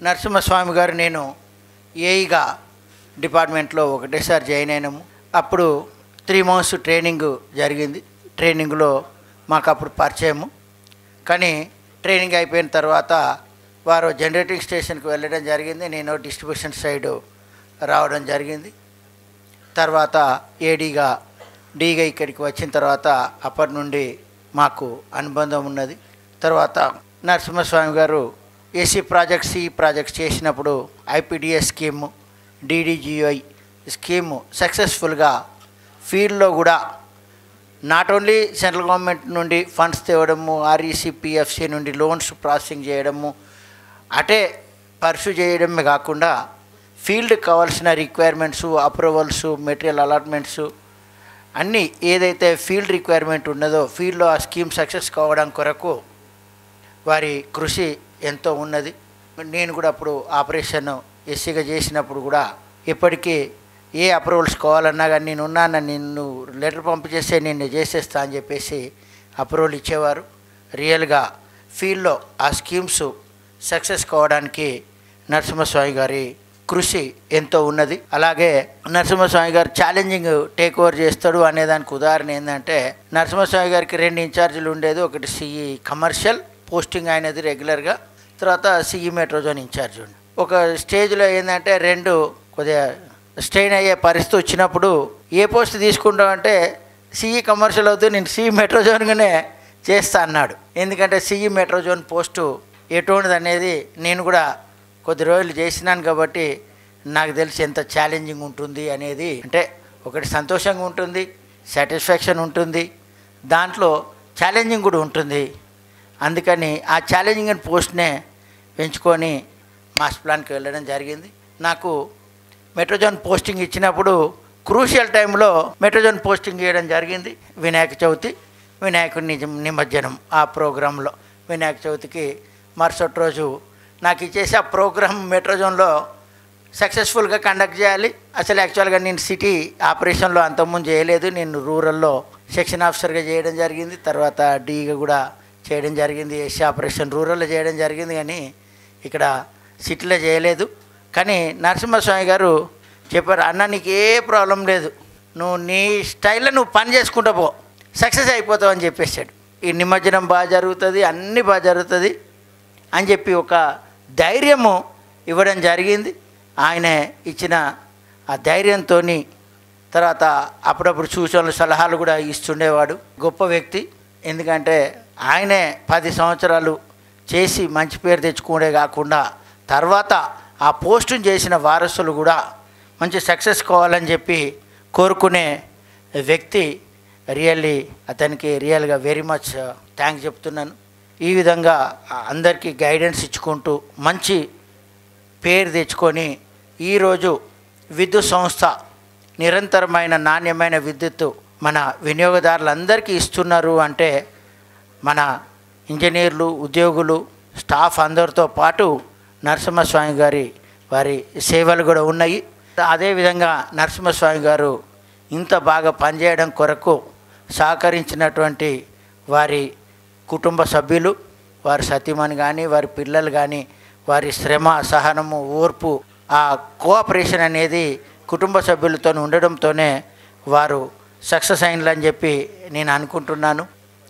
నరసింహస్వామి గారు నేను ఏఈగా డిపార్ట్మెంట్లో ఒకటేసారి జాయిన్ అయినాము. అప్పుడు 3 months ట్రైనింగ్ జరిగింది. ట్రైనింగ్లో మాకు అప్పుడు పరిచయము. కానీ ట్రైనింగ్ అయిపోయిన తర్వాత వారు జనరేటింగ్ స్టేషన్కి వెళ్ళడం జరిగింది. నేను డిస్ట్రిబ్యూషన్ సైడ్ రావడం జరిగింది. తర్వాత ఏడీగా డీగా ఇక్కడికి వచ్చిన తర్వాత అప్పటి నుండి మాకు అనుబంధం ఉన్నది. తర్వాత నరసింహస్వామి గారు ఏసీ ప్రాజెక్ట్, సిఈ ప్రాజెక్ట్స్ చేసినప్పుడు ఐపీడిఎస్ స్కీము, డీడీజీఐ స్కీము సక్సెస్ఫుల్గా ఫీల్డ్లో కూడా నాట్ ఓన్లీ సెంట్రల్ గవర్నమెంట్ నుండి ఫండ్స్ తేవడము, ఆర్ఈసీ పిఎఫ్సి నుండి లోన్స్ ప్రాసెసింగ్ చేయడము, అటే పర్సూ చేయడమే కాకుండా ఫీల్డ్కి కావాల్సిన రిక్వైర్మెంట్స్, అప్రూవల్స్, మెటీరియల్ అలాట్మెంట్స్ అన్నీ ఏదైతే ఫీల్డ్ రిక్వైర్మెంట్ ఉన్నదో ఫీల్డ్లో ఆ స్కీమ్ సక్సెస్ కావడం కొరకు వారి కృషి ఎంతో ఉన్నది. నేను కూడా అప్పుడు ఆపరేషన్ ఎస్సీగా చేసినప్పుడు కూడా ఇప్పటికీ ఏ అప్రూవల్స్ కావాలన్నా కానీ నేను ఉన్నాను, నిన్ను లెటర్ పంపించేస్తే నేను చేసేస్తా అని చెప్పేసి అప్రూవల్ ఇచ్చేవారు. రియల్గా ఫీల్డ్లో ఆ స్కీమ్స్ సక్సెస్ కావడానికి నరసింహస్వామి గారి కృషి ఎంతో ఉన్నది. అలాగే నరసింహస్వామి గారు ఛాలెంజింగ్ టేక్ ఓవర్ చేస్తాడు అనేదానికి ఉదాహరణ ఏంటంటే, నరసింహస్వామి గారికి 2 ఇన్ఛార్జీలు ఉండేది. ఒకటి సిఈ కమర్షియల్ పోస్టింగ్ అయినది రెగ్యులర్గా, తర్వాత సిఈ మెట్రో జోన్ ఇన్ఛార్జ్ ఉండి ఒక స్టేజ్లో ఏంటంటే 2 కొద్దిగా స్ట్రెయిన్ అయ్యే పరిస్థితి వచ్చినప్పుడు ఏ పోస్ట్ తీసుకుంటామంటే సిఈ కమర్షియల్ అవుతూ నేను సిఈ మెట్రో జోన్గానే చేస్తా అన్నాడు. ఎందుకంటే సిఈ మెట్రో జోన్ పోస్టు ఎటువంటిది అనేది నేను కూడా కొద్ది రోజులు చేసినాను కాబట్టి నాకు తెలిసి ఎంత ఛాలెంజింగ్ ఉంటుంది అనేది. అంటే ఒకటి సంతోషంగా ఉంటుంది, సాటిస్ఫాక్షన్ ఉంటుంది, దాంట్లో ఛాలెంజింగ్ కూడా ఉంటుంది. అందుకని ఆ ఛాలెంజింగ్ పోస్ట్నే పెంచుకొని మాస్టర్ ప్లాన్కి వెళ్ళడం జరిగింది. నాకు మెట్రోజోన్ పోస్టింగ్ ఇచ్చినప్పుడు క్రూషియల్ టైంలో మెట్రోజోన్ పోస్టింగ్ చేయడం జరిగింది. వినాయక చవితి, వినాయకుడి నిమజ్జనం ఆ ప్రోగ్రాంలో వినాయక చవితికి మరుసటి రోజు నాకు ఇచ్చేసి ఆ ప్రోగ్రామ్ మెట్రోజోన్లో సక్సెస్ఫుల్గా కండక్ట్ చేయాలి. అసలు యాక్చువల్గా నేను సిటీ ఆపరేషన్లో అంతకుముందు చేయలేదు. నేను రూరల్లో సెక్షన్ ఆఫీసర్గా చేయడం జరిగింది. తర్వాత డీగా కూడా చేయడం జరిగింది. ఏసీ ఆపరేషన్ రూరల్లో చేయడం జరిగింది, కానీ ఇక్కడ సిటీలో చేయలేదు. కానీ నరసింహస్వామి గారు చెప్పారు, అన్న నీకు ఏ ప్రాబ్లం లేదు, నువ్వు నీ స్టైల్లో నువ్వు పని చేసుకుంటూ పో, సక్సెస్ అయిపోతావు అని చెప్పేశాడు. ఈ నిమజ్జనం బాగా జరుగుతుంది, అన్నీ బాగా జరుగుతుంది అని చెప్పి ఒక ధైర్యము ఇవ్వడం జరిగింది. ఆయన ఇచ్చిన ఆ ధైర్యంతో తర్వాత అప్పుడప్పుడు సూచనలు సలహాలు కూడా ఇస్తుండేవాడు. గొప్ప వ్యక్తి. ఎందుకంటే ఆయనే 10 సంవత్సరాలు చేసి మంచి పేరు తెచ్చుకునే కాకుండా తర్వాత ఆ పోస్టును చేసిన వారసులు కూడా మంచి సక్సెస్ కావాలని చెప్పి కోరుకునే వ్యక్తి. రియల్లీ అతనికి రియల్గా వెరీ మచ్ థ్యాంక్స్ చెప్తున్నాను. ఈ విధంగా అందరికీ గైడెన్స్ ఇచ్చుకుంటూ మంచి పేరు తెచ్చుకొని ఈరోజు విద్యుత్ సంస్థ నిరంతరమైన నాణ్యమైన విద్యుత్తు మన వినియోగదారులందరికీ ఇస్తున్నారు అంటే మన ఇంజనీర్లు, ఉద్యోగులు, స్టాఫ్ అందరితో పాటు నరసింహస్వామి గారి వారి సేవలు కూడా ఉన్నాయి. అదేవిధంగా నరసింహస్వామి గారు ఇంత బాగా పనిచేయడం కొరకు సహకరించినటువంటి వారి కుటుంబ సభ్యులు, వారి సతీమణి కానీ, వారి పిల్లలు కానీ, వారి శ్రమ, సహనము, ఓర్పు, ఆ కోఆపరేషన్ అనేది కుటుంబ సభ్యులతో ఉండడంతోనే వారు సక్సెస్ అయినని చెప్పి నేను అనుకుంటున్నాను.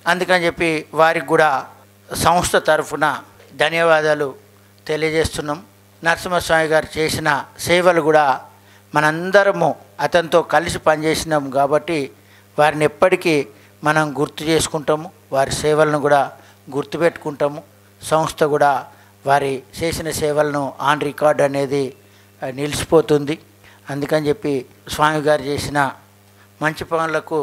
అందుకని చెప్పి వారికి కూడా సంస్థ తరఫున ధన్యవాదాలు తెలియజేస్తున్నాం. నరసింహస్వామి గారు చేసిన సేవలు కూడా మనందరము అతనితో కలిసి పనిచేసినాం కాబట్టి వారిని ఎప్పటికీ మనం గుర్తు చేసుకుంటాము, వారి సేవలను కూడా గుర్తుపెట్టుకుంటాము. సంస్థ కూడా వారి చేసిన సేవలను ఆన్ రికార్డ్ అనేది నిలిచిపోతుంది. అందుకని చెప్పి స్వామి గారు చేసిన మంచి పనులకు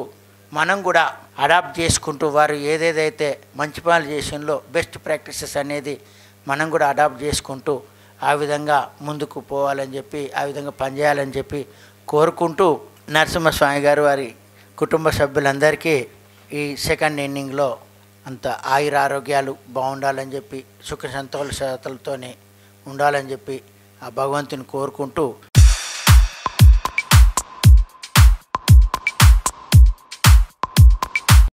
మనం కూడా అడాప్ట్ చేసుకుంటూ వారు ఏదేదైతే మంచి పనులు చేసినలో బెస్ట్ ప్రాక్టీసెస్ అనేది మనం కూడా అడాప్ట్ చేసుకుంటూ ఆ విధంగా ముందుకు పోవాలని చెప్పి, ఆ విధంగా పనిచేయాలని చెప్పి కోరుకుంటూ నరసింహస్వామి గారు వారి కుటుంబ సభ్యులందరికీ ఈ సెకండ్ ఇన్నింగ్లో అంత ఆయుర ఆరోగ్యాలు బాగుండాలని చెప్పి, సుఖ సంతోషాలతోనే ఉండాలని చెప్పి ఆ భగవంతుని కోరుకుంటూ